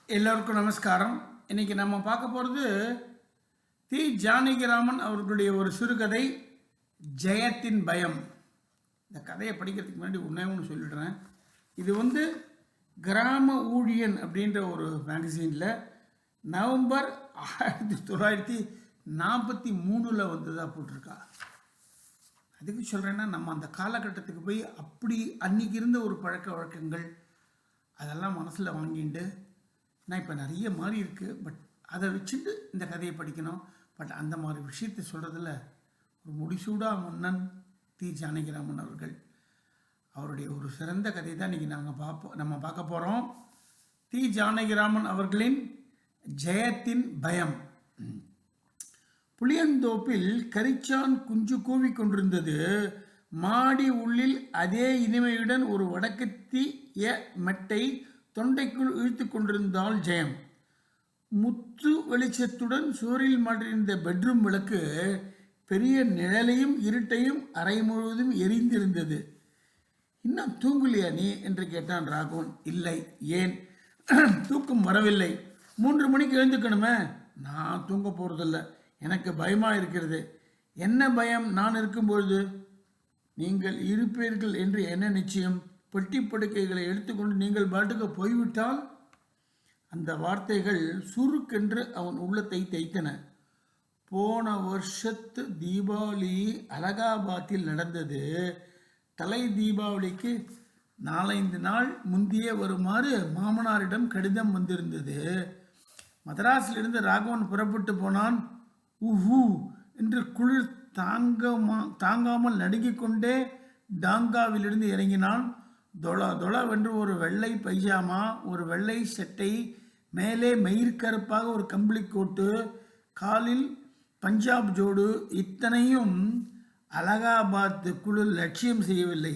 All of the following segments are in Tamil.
எல்லோருக்கும் நமஸ்காரம். இன்னைக்கு நம்ம பார்க்க போகிறது தி ஜானகிராமன் அவர்களுடைய ஒரு சிறுகதை ஜெயத்தின் பயம். இந்த கதையை படிக்கிறதுக்கு முன்னாடி ஒன்று சொல்லிடுறேன். இது கிராம ஊழியன் அப்படின்ற ஒரு மேகசீனில் நவம்பர் 1943 வந்ததாக போட்டிருக்கா. அதுக்கு சொல்கிறேன்னா, நம்ம அந்த காலகட்டத்துக்கு போய் அப்படி அன்றைக்கி இருந்த ஒரு பழக்க வழக்கங்கள் அதெல்லாம் மனசில் வாங்கிட்டு, நான் இப்போ நிறைய மாறி இருக்குது, பட் அதை வச்சுட்டு இந்த கதையை படிக்கணும். பட் அந்த மாதிரி விஷயத்தை சொல்கிறதுல ஒரு முடிசூடா மன்னன் தி ஜானகிராமன் அவர்கள். அவருடைய ஒரு சிறந்த கதை தான் இன்றைக்கி நம்ம பார்க்க போகிறோம். தி ஜானகிராமன் அவர்களின் ஜெயத்தின் பயம். புளியந்தோப்பில் கரிச்சான் குஞ்சு கூவி கொண்டிருந்தது. மாடி உள்ளில் அதே இனிமையுடன் ஒரு வடக்கத்திய மெட்டை தொண்டைக்குள் இழுத்து கொண்டிருந்தாள் ஜெயம். முத்து வெளிச்சத்துடன் சூரில் மாட்டிருந்த பெட்ரூம் விளக்கு பெரிய நிழலையும் இருட்டையும் அறை முழுவதும் எரிந்திருந்தது. இன்னும் தூங்கலையா நீ என்று கேட்டான் ராகவன். இல்லை. ஏன்? தூக்கம் வரவில்லை. 3 மணிக்கு எழுந்துக்கணுமே. நான் தூங்க போகிறதில்ல, எனக்கு பயமாக இருக்கிறது. என்ன பயம்? நான் இருக்கும்பொழுது நீங்கள் இருப்பீர்கள் என்று என்ன நிச்சயம்? பெட்டி படுக்கைகளை எடுத்துக்கொண்டு நீங்கள் பாட்டுக்கு போய்விட்டால்? அந்த வார்த்தைகள் சுருக்கென்று அவன் உள்ளத்தை தைத்தன. போன வருஷத்து தீபாவளி அலகாபாத்தில் நடந்தது. தலை தீபாவளிக்கு 4-5 நாள் முந்தியே வருமாறு மாமனாரிடம் கடிதம் வந்திருந்தது. மதராஸிலிருந்து ராகவன் புறப்பட்டு போனான். ஊஹூ என்று குளிர் தாங்காமல் நடுங்கிக் கொண்டே டாங்காவிலிருந்து இறங்கினான். தொளவென்று ஒரு வெள்ளை பைஜாமா, ஒரு வெள்ளை சட்டை, மேலே மயிர்கருப்பாக ஒரு கம்பளி கோட்டு, காலில் பஞ்சாப் ஜோடு. இத்தனையும் அலகாபாத் குழு லட்சியம் செய்யவில்லை.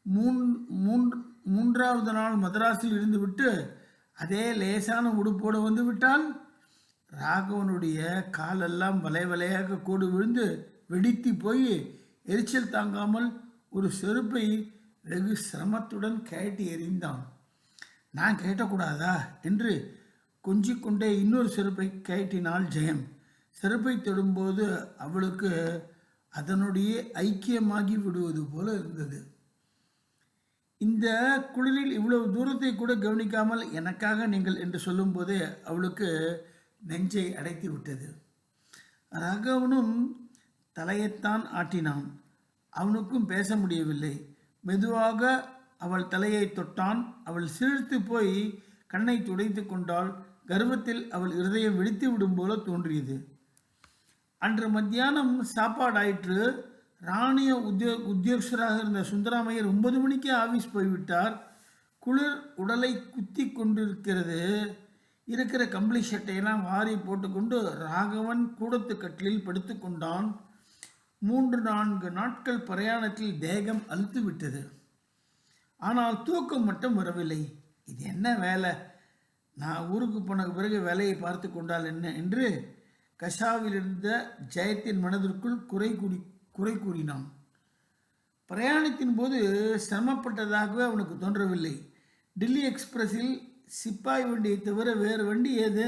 3வது நாள் மதராஸில் இருந்துவிட்டு அதே லேசான உடுப்போடு வந்து விட்டால் ராகவனுடைய காலெல்லாம் வலையாக கோடு விழுந்து வெடித்து போய் எரிச்சல் தாங்காமல் ஒரு செருப்பை வெகு சிரமத்துடன் கழட்டி எறிந்தான். நான் கேட்டக்கூடாதா என்று கொஞ்சிக்கொண்டே இன்னொரு செருப்பை கழட்டினாள் ஜெயம். செருப்பை தொடும்போது அவளுக்கு அதனுடைய ஐக்கியமாகி விடுவது போல இருந்தது. இந்த குளிரில் இவ்வளவு தூரத்தை கூட கவனிக்காமல் எனக்காக நீங்கள் என்று சொல்லும்போதே அவளுக்கு நெஞ்சை அடைத்து விட்டது. ராகவனும் தலையைத்தான் ஆட்டினான். அவனுக்கும் பேச முடியவில்லை. மெதுவாக அவள் தலையை தொட்டான். அவள் சிரித்து போய் கண்ணை துடைத்து கொண்டாள். கர்வத்தில் அவள் இருதயம் வெடித்து விடும் போல தோன்றியது. அன்று மத்தியானம் சாப்பாடாயிற்று. ராணிய உத்தியோகஸ்தராக இருந்த சுந்தராமையர் 9 மணிக்கே ஆஃபீஸ் போய்விட்டார். குளிர் உடலை குத்தி கொண்டிருக்கிறது. இருக்கிற கம்பளி சட்டையெல்லாம் வாரி போட்டுக்கொண்டு ராகவன் கூடத்து கட்டிலில் படுத்து கொண்டான். 3-4 நாட்கள் பிரயாணத்தில் தேகம் அழுத்து விட்டது. ஆனால் தூக்கம் மட்டும் வரவில்லை. இது என்ன வேலை? நான் ஊருக்கு போன பிறகு வேலையை பார்த்து கொண்டால் என்ன என்று கஷாவில் இருந்த ஜெயத்தின் மனதிற்குள் குறை கூறினான். பிரயாணத்தின் போது சிரமப்பட்டதாகவே அவனுக்கு தோன்றவில்லை. டில்லி எக்ஸ்பிரஸில் சிப்பாய் வண்டியை தவிர வேறு வண்டி ஏது?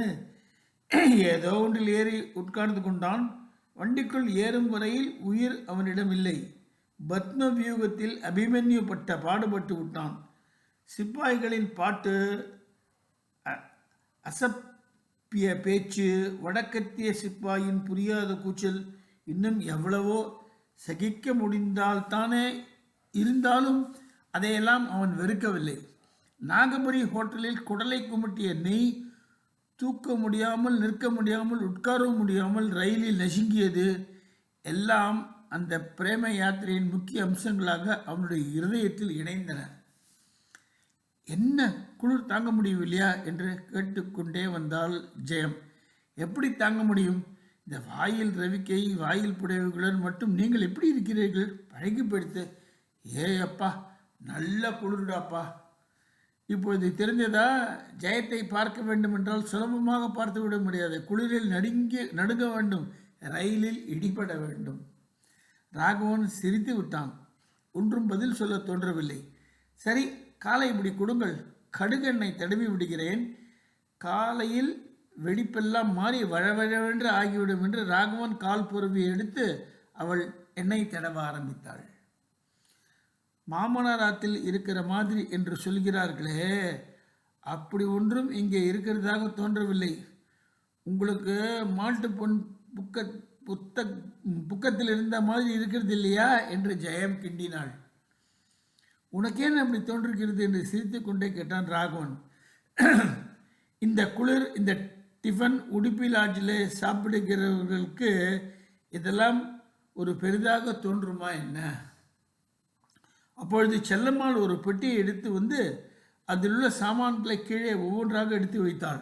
ஏதோ ஒன்றில் ஏறி உட்கார்ந்து கொண்டான். வண்டிக்குள் ஏறும் வரையில் உயிர் அவனிடம் இல்லை. பத்ம வியூகத்தில் அபிமன்யு பாடுபட்டு விட்டான். சிப்பாய்களின் பாட்டு, அசப்பிய பேச்சு, வடக்கத்திய சிப்பாயின் புரியாத கூச்சல், இன்னும் எவ்வளவோ சகிக்க முடிந்தால்தானே. இருந்தாலும் அதையெல்லாம் அவன் வெறுக்கவில்லை. நாகபுரி ஹோட்டலில் குடலை குமட்டிய நெய் தூக்க முடியாமல், நிற்க முடியாமல், உட்கார முடியாமல் ரயிலில் நசுங்கியது. எல்லாம் அந்த பிரேம யாத்திரையின் முக்கிய அம்சங்களாக அவனுடைய இருதயத்தில் இணைந்தன. என்ன குளிர் தாங்க முடியவில்லையா என்று கேட்டுக்கொண்டே வந்தாள் ஜெயம். எப்படி தாங்க முடியும்? இந்த வாயில் ரவிக்கை, வாயில் புடைவுகளுடன் மட்டும் நீங்கள் எப்படி இருக்கிறீர்கள்? பழகி போயிடுத்து. அப்பா, நல்ல குளிர்டாப்பா. இப்பொழுது தெரிந்ததா? ஜெயத்தை பார்க்க வேண்டும் என்றால் சுலபமாக பார்த்து விட முடியாது. குளிரில் நடுங்க வேண்டும், ரயிலில் இடிபட வேண்டும். ராகவன் சிரித்து விட்டான். ஒன்றும் பதில் சொல்ல தோன்றவில்லை. சரி, காலை இப்படி கொடுங்கள், கடுகெண்ணெய் தடவி விடுகிறேன். காலையில் வெடிப்பெல்லாம் மாறி வழவழவென்று ஆகிவிடும் என்று ராகவன் கால் பொறுமையை எடுத்து அவள் எண்ணெய் தடவ ஆரம்பித்தாள். மாமனாராத்தில் இருக்கிற மாதிரி என்று சொல்கிறார்களே, அப்படி ஒன்றும் இங்கே இருக்கிறதாக தோன்றவில்லை. உங்களுக்கு மாட்டு பொன் புக்கத்தில் இருந்த மாதிரி இருக்கிறது இல்லையா என்று ஜெயம் கிண்டினாள். உனக்கேன் அப்படி தோன்றுகிறது என்று சிரித்து கொண்டே கேட்டான் ராகவன். இந்த குளிர், இந்த டிஃபன் உடுப்பி லாட்ஜில் சாப்பிடுகிறவர்களுக்கு இதெல்லாம் ஒரு பெரிதாக தோன்றுமா என்ன? அப்பொழுது செல்லம்மாள் ஒரு பெட்டியை எடுத்து வந்து அதில் உள்ள சாமான்களை கீழே ஒவ்வொன்றாக எடுத்து வைத்தாள்.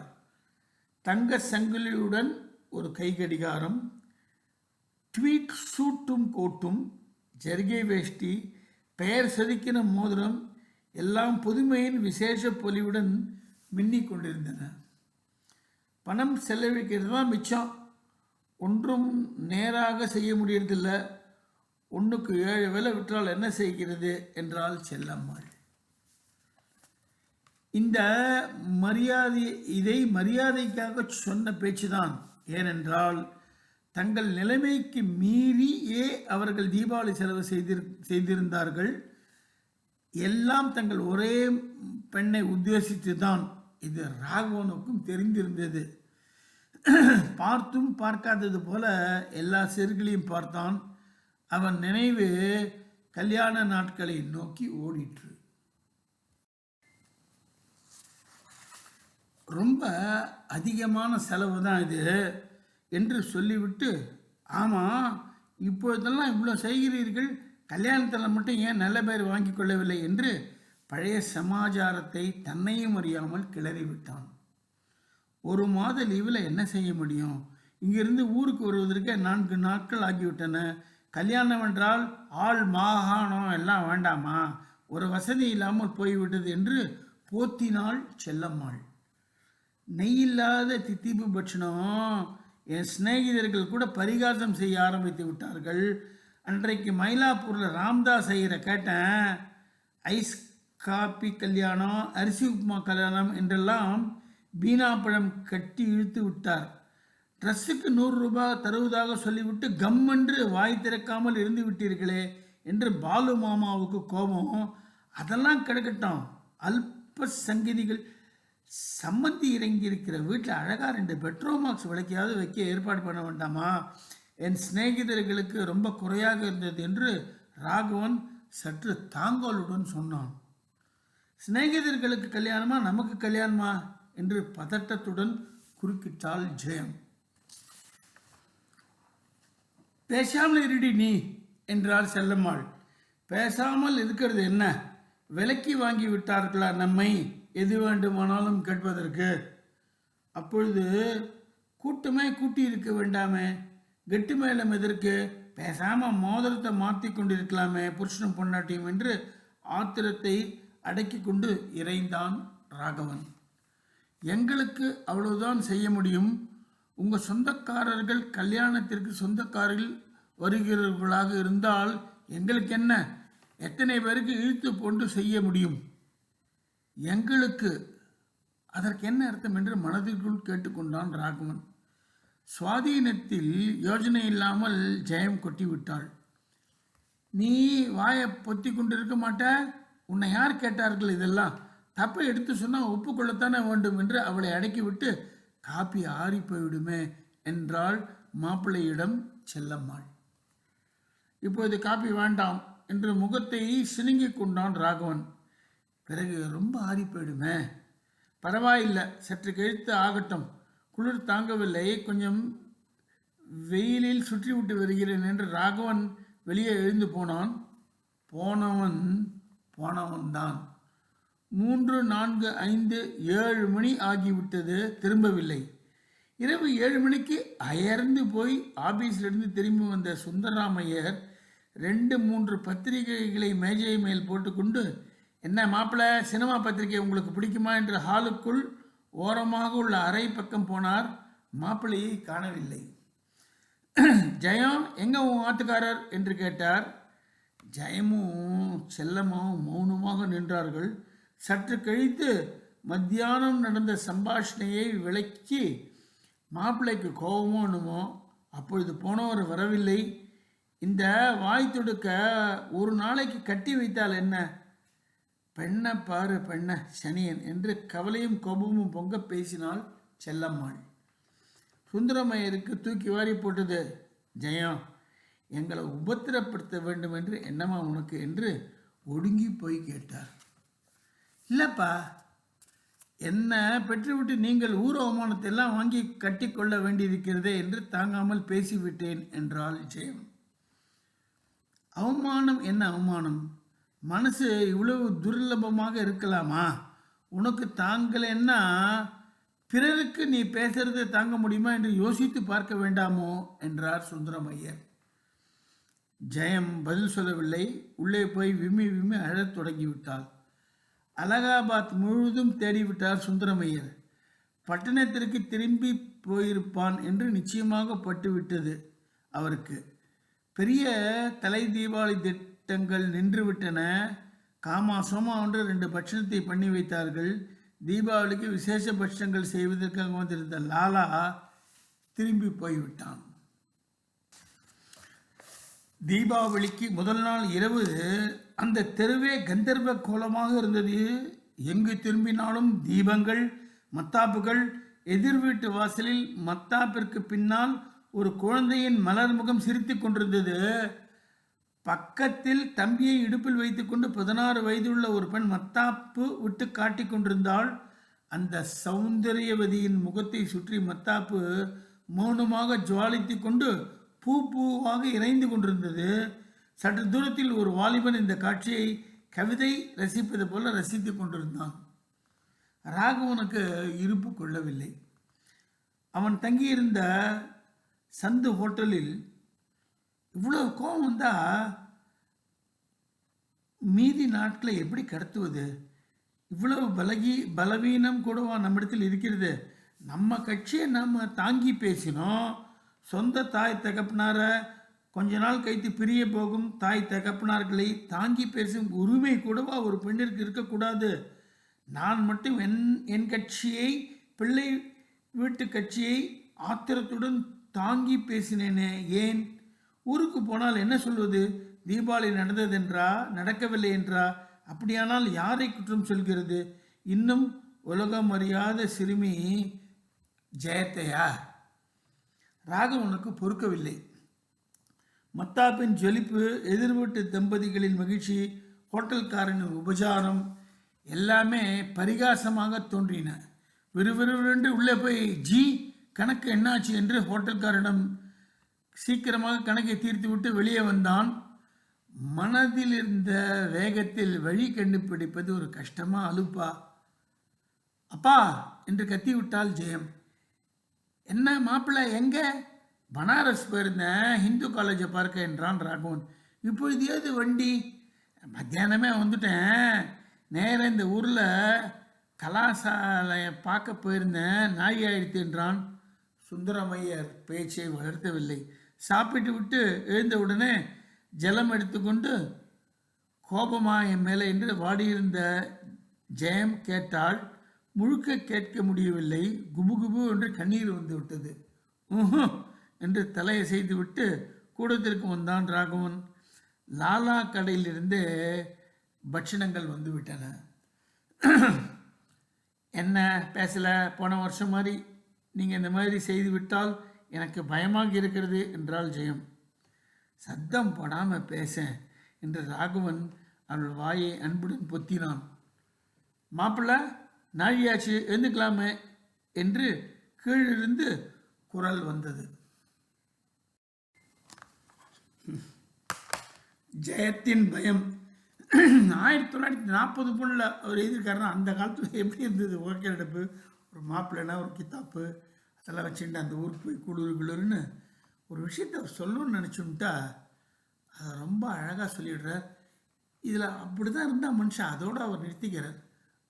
தங்க சங்கிலியுடன் ஒரு கை கடிகாரம், ட்வீட் சூட்டும் கோட்டும், ஜர்கை வேஷ்டி, பெயர் செதுக்கின மோதிரம் எல்லாம் புதுமையின் விசேஷ பொலிவுடன் மின்னிக் கொண்டிருந்தன. பணம் செலவழிக்கிறது தான் மிச்சம், ஒன்றும் நேராக செய்ய முடியறதில்ல. 1க்கு 7 வேலை விட்டால் என்ன செய்கிறது என்றாள் செல்லம்மாள். இதை மரியாதைக்காக சொன்ன பேச்சுதான். ஏனென்றால் தங்கள் நிலைமைக்கு மீறியே அவர்கள் தீபாவளி செலவு செய்திருந்தார்கள். எல்லாம் தங்கள் ஒரே பெண்ணை உத்தேசித்து தான். இது ராகவனுக்கும் தெரிந்திருந்தது. பார்த்தும் பார்க்காதது போல எல்லா செருகளையும் பார்த்தான். அவன் நினைவு கல்யாண நாட்களை நோக்கி ஓடிற்று. ரொம்ப அதிகமான செலவு தான் இது என்று சொல்லிவிட்டு, ஆமாம், இப்பொழுதெல்லாம் இவ்வளோ செய்கிறீர்கள், கல்யாணத்தில் மட்டும் ஏன் நல்ல பேர் வாங்கி கொள்ளவில்லை என்று பழைய சமாச்சாரத்தை தன்னையும் அறியாமல் கிளறிவிட்டான். 1 மாத லீவில் என்ன செய்ய முடியும்? இங்கிருந்து ஊருக்கு வருவதற்கு 4 நாட்கள் ஆகிவிட்டன. கல்யாணம் என்றால் ஆள் மாகாணம் எல்லாம் வேண்டாமா? ஒரு வசதி இல்லாமல் போய்விட்டது என்று போத்தினாள் செல்லம்மாள். நெய்யில்லாத தித்திப்பு பட்சணம் என் சிநேகிதர்கள் கூட பரிகாசம் செய்ய ஆரம்பித்து விட்டார்கள். அன்றைக்கு மயிலாப்பூரில் ராம்தாஸ் ஐயரை கேட்டேன். ஐஸ் காப்பி கல்யாணம், அரிசி உப்புமா கல்யாணம் என்றெல்லாம் பீனாப்பழம் கட்டி இழுத்து விட்டார். ட்ரெஸ்ஸுக்கு 100 ரூபாய் தருவதாக சொல்லிவிட்டு கம்மென்று வாய் திறக்காமல் இருந்து விட்டீர்களே என்று பாலு மாமாவுக்கு கோபம். அதெல்லாம் கிடக்கட்டும், அல்ப சங்கதிகள். சம்மந்தி இறங்கி இருக்கிற வீட்டில் அழகாக 2 பெட்ரோமாக்ஸ் விளக்கையாவது வைக்க ஏற்பாடு பண்ண வேண்டாமா? என் சிநேகிதர்களுக்கு ரொம்ப குறையாக இருந்தது என்று ராகவன் சற்று தாங்கோலுடன் சொன்னான். சிநேகிதர்களுக்கு கல்யாணமா, நமக்கு கல்யாணமா என்று பதட்டத்துடன் குறுக்கிட்டாள் ஜெயம். பேசாமல் இருடி நீ என்றாள் செல்லம்மாள். பேசாமல் இருக்கிறது என்ன? விலைக்கு வாங்கி விட்டார்களா நம்மை எது வேண்டுமானாலும் கேட்பதற்கு? அப்பொழுது கூட்டமே கூட்டி இருக்க வேண்டாமே, கெட்டு மேலும் எதற்கு? பேசாமல் மோதிரத்தை மாற்றி கொண்டிருக்கலாமே புருஷனும் பொண்டாட்டியும் என்று ஆத்திரத்தை அடக்கி கொண்டு இறைந்தான் ராகவன். எங்களுக்கு அவ்வளவுதான் செய்ய முடியும். உங்கள் சொந்தக்காரர்கள் கல்யாணத்திற்கு சொந்தக்காரர்கள் வருகிறவர்களாக இருந்தால் எங்களுக்கு என்ன? எத்தனை பேருக்கு இழுத்து கொண்டு செய்ய முடியும்? எங்களுக்கு அதற்கு என்ன அர்த்தம் என்று மனதிற்குள் கேட்டுக்கொண்டான் ராகவன். சுவாதீனத்தில் யோஜனை இல்லாமல் ஜெயம் கொட்டிவிட்டாள். நீ வாயை பொத்தி கொண்டிருக்க மாட்ட? உன்னை யார் கேட்டார்கள் இதெல்லாம்? தப்பை எடுத்து சொன்னால் ஒப்புக்கொள்ளத்தானே வேண்டும் என்று அவளை அடக்கிவிட்டு, காப்பி ஆறி போய்விடுமே என்றாள் மாப்பிள்ளையிடம் செல்லம்மாள். இப்போது காப்பி வேண்டாம் என்று முகத்தை சினுங்கி கொண்டான் ராகவன். பிறகு ரொம்ப ஆறி போயிடுமே. பரவாயில்லை, சற்று கழித்து ஆகட்டும், குளிர் தாங்கவில்லை, கொஞ்சம் வெயிலில் சுற்றி விட்டு வருகிறேன் என்று ராகவன் வெளியே எழுந்து போனான். போனவன்தான் 3, 4, 5, 7 மணி ஆகிவிட்டது. திரும்பவில்லை. இரவு 7 மணிக்கு அயர்ந்து போய் ஆபீஸிலிருந்து திரும்பி வந்த சுந்தரராமையர் 2, 3 பத்திரிகைகளை மேஜை மேல் போட்டுக்கொண்டு, என்ன மாப்பிள்ளை, சினிமா பத்திரிகை உங்களுக்கு பிடிக்குமா என்று ஹாலுக்குள் ஓரமாக உள்ள அறை பக்கம் போனார். மாப்பிள்ளையை காணவில்லை. ஜெயம், எங்க உன் ஆத்துக்காரர் என்று கேட்டார். ஜெயமும் செல்லமும் மௌனமாக நின்றார்கள். சற்று கழித்து மத்தியானம் நடந்த சம்பாஷணையை விளக்கி மாப்பிள்ளைக்கு கோபமோ என்னமோ. அப்பொழுது போனவர் வரவில்லை. இந்த வாய் தொடுக்க ஒரு நாளைக்கு கட்டி வைத்தால் என்ன? பெண்ணை பாரு பெண்ண சனியன் என்று கவலையும் கோபமும் பொங்க பேசினாள் செல்லம்மாள். சுந்தரமையருக்கு தூக்கி வாரி போட்டது. ஜெயம், எங்களை உபத்திரப்படுத்த வேண்டும் என்று என்னமா உனக்கு என்று ஒடுங்கி போய் கேட்டார். இல்லைப்பா, என்ன பெற்றுவிட்டு நீங்கள் ஊர் அவமானத்தை எல்லாம் வாங்கி கட்டி கொள்ள வேண்டியிருக்கிறதே என்று தாங்காமல் பேசிவிட்டேன் என்றாள் ஜெயம். அவமானம் என்ன அவமானம்? மனசு இவ்வளவு துர்லபமாக இருக்கலாமா? உனக்கு தாங்கலைன்னா பிறருக்கு நீ பேசுறதை தாங்க முடியுமா என்று யோசித்து பார்க்க வேண்டாமோ என்றார் சுந்தரமையர். ஜெயம் பதில் சொல்லவில்லை. உள்ளே போய் விம்மி விம்மி அழத் தொடங்கிவிட்டாள். அலகாபாத் முழுவதும் தேடிவிட்டார் சுந்தரமையர். பட்டணத்திற்கு திரும்பி போயிருப்பான் என்று நிச்சயமாக பட்டுவிட்டது அவருக்கு. பெரிய தலை தீபாவளி திட்டங்கள் நின்றுவிட்டன. காமா சோமா ஒன்று 2 பட்சணத்தை பண்ணி வைத்தார்கள். தீபாவளிக்கு விசேஷ பட்சங்கள் செய்வதற்காக வந்திருந்த லாலா திரும்பி போய்விட்டான். தீபாவளிக்கு முதல் நாள் இரவு அந்த தெருவே கந்தர்வ கோலமாக இருந்தது. எங்கு திரும்பினாலும் தீபங்கள், மத்தாப்புகள். எதிர் வீட்டு வாசலில் மத்தாப்பிற்கு பின்னால் ஒரு குழந்தையின் மலர் முகம் சிரித்து கொண்டிருந்தது. பக்கத்தில் தம்பியை இடுப்பில் வைத்துக்கொண்டு 16 வயதுள்ள ஒரு பெண் மத்தாப்பு விட்டு காட்டி கொண்டிருந்தாள். அந்த சௌந்தரியவதியின் முகத்தை சுற்றி மத்தாப்பு மௌனமாக ஜுவாலித்து கொண்டு பூ பூவாக இறைந்து கொண்டிருந்தது. சற்று தூரத்தில் ஒரு வாலிபன் இந்த காட்சியை கவிதை ரசிப்பது போல ரசித்து கொண்டிருந்தான். ராகவனுக்கு இருப்பு கொள்ளவில்லை. அவன் தங்கியிருந்த சந்து ஹோட்டலில் இவ்வளவு கோபம் வந்தா மீதி நாட்களை எப்படி கடத்துவது? இவ்வளவு பலவீனம் கூடவா நம்மிடத்தில் இருக்கிறது? நம்ம கட்சியை நம்ம தாங்கி பேசினோம். சொந்த தாய் தகப்பனாரை கொஞ்ச நாள் கழித்து பிரிய போகும் தாய் தகப்பனார்களை தாங்கி பேசும் உரிமை கூடவா ஒரு பெண்ணிற்கு இருக்கக்கூடாது? நான் மட்டும் என் கட்சியை, பிள்ளை வீட்டு கட்சியை ஆத்திரத்துடன் தாங்கி பேசினேனே. ஏன்? ஊருக்கு போனால் என்ன சொல்வது? தீபாவளி நடந்ததென்றா, நடக்கவில்லை என்றா? அப்படியானால் யாரை குற்றம் சொல்கிறது? இன்னும் உலகம் அறியாத சிறுமி ஜெயத்தையா? ராகவனுக்கு பொறுக்கவில்லை. மத்தாப்பின் ஜொலிப்பு, எதிர்வீட்டு தம்பதிகளின் மகிழ்ச்சி, ஹோட்டல்காரனின் உபசாரம் எல்லாமே பரிகாசமாக தோன்றின. விறுவிறுவென்று உள்ளே போய், ஜி கணக்கு என்னாச்சு என்று ஹோட்டல்காரனிடம் சீக்கிரமாக கணக்கை தீர்த்துவிட்டு வெளியே வந்தான். மனதில் இருந்த வேகத்தில் வழி கண்டுபிடிப்பது ஒரு கஷ்டமா அலுப்பா? அப்பா என்று கத்திவிட்டாள் ஜெயம். என்ன மாப்பிள்ளை, எங்க? பனாரஸ் போயிருந்தேன், ஹிந்து காலேஜை பார்க்க என்றான் ராகவன். இப்பொழுது ஏது வண்டி? மத்தியானமே வந்துட்டேன். நேரம் இந்த ஊரில் கலாசாலையை பார்க்க போயிருந்தேன், நாய் ஆயிடுத்து என்றான். சுந்தரமையர் பேச்சை வளர்த்தவில்லை. சாப்பிட்டு விட்டு எழுந்த உடனே ஜலம் எடுத்துக்கொண்டு கோபமா என் மேலே என்று வாடியிருந்த ஜெயம் கேட்டாள். முழுக்க கேட்க முடியவில்லை. குபு குபு என்று கண்ணீர் வந்து விட்டது. என்று தலையை செய்துவிட்டு கூடத்திற்கு வந்தான் ராகவன். லாலா கடையிலிருந்து பட்சணங்கள் வந்து விட்டன. என்ன பேசலை? போன வருஷம் மாதிரி நீங்கள் இந்த மாதிரி செய்து விட்டால் எனக்கு பயமாக இருக்கிறது என்றாள் ஜெயம். சத்தம் போடாமல் பேச என்று ராகவன் அவள் வாயை அன்புடன் பொத்தினான். மாப்பிள்ளை, நாழியாச்சு, எழுந்துக்கலாமே என்று கீழிருந்து குரல் வந்தது. ஜெயத்தின் பயம். 1940 அவர் எழுதியிருக்காருன்னா அந்த காலத்தில் எப்படி இருந்தது? ஓகே அடுப்பு, ஒரு மாப்பிள்ளைனா ஒரு கித்தாப்பு அதெல்லாம் வச்சுட்டு அந்த ஊருக்கு போய் குளிருன்னு ஒரு விஷயத்தை அவர் சொல்லணும்னு நினச்சுட்டா அதை ரொம்ப அழகாக சொல்லிடுறார். இதில் அப்படி தான் இருந்தால் மனுஷன் அதோடு அவர் நிறுத்திக்கிறார்.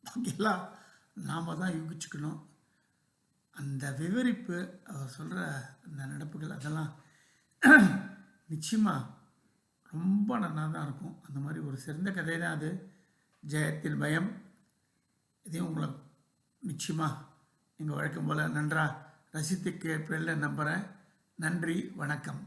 பாக்கியெல்லாம் நாம் தான் யூகிச்சுக்கணும். அந்த விவரிப்பு, அவர் சொல்கிற அந்த நடப்புகள் அதெல்லாம் நிச்சயமாக ரொம்ப நல்லா தான் இருக்கும். அந்த மாதிரி ஒரு சிறந்த கதை தான் அது, ஜெயத்தின் பயம். இதையும் உங்களை நிச்சயமாக நீங்கள் வழக்கம் போல் நன்றாக ரசித்து கேட்பேன்னு நம்புகிறேன். நன்றி, வணக்கம்.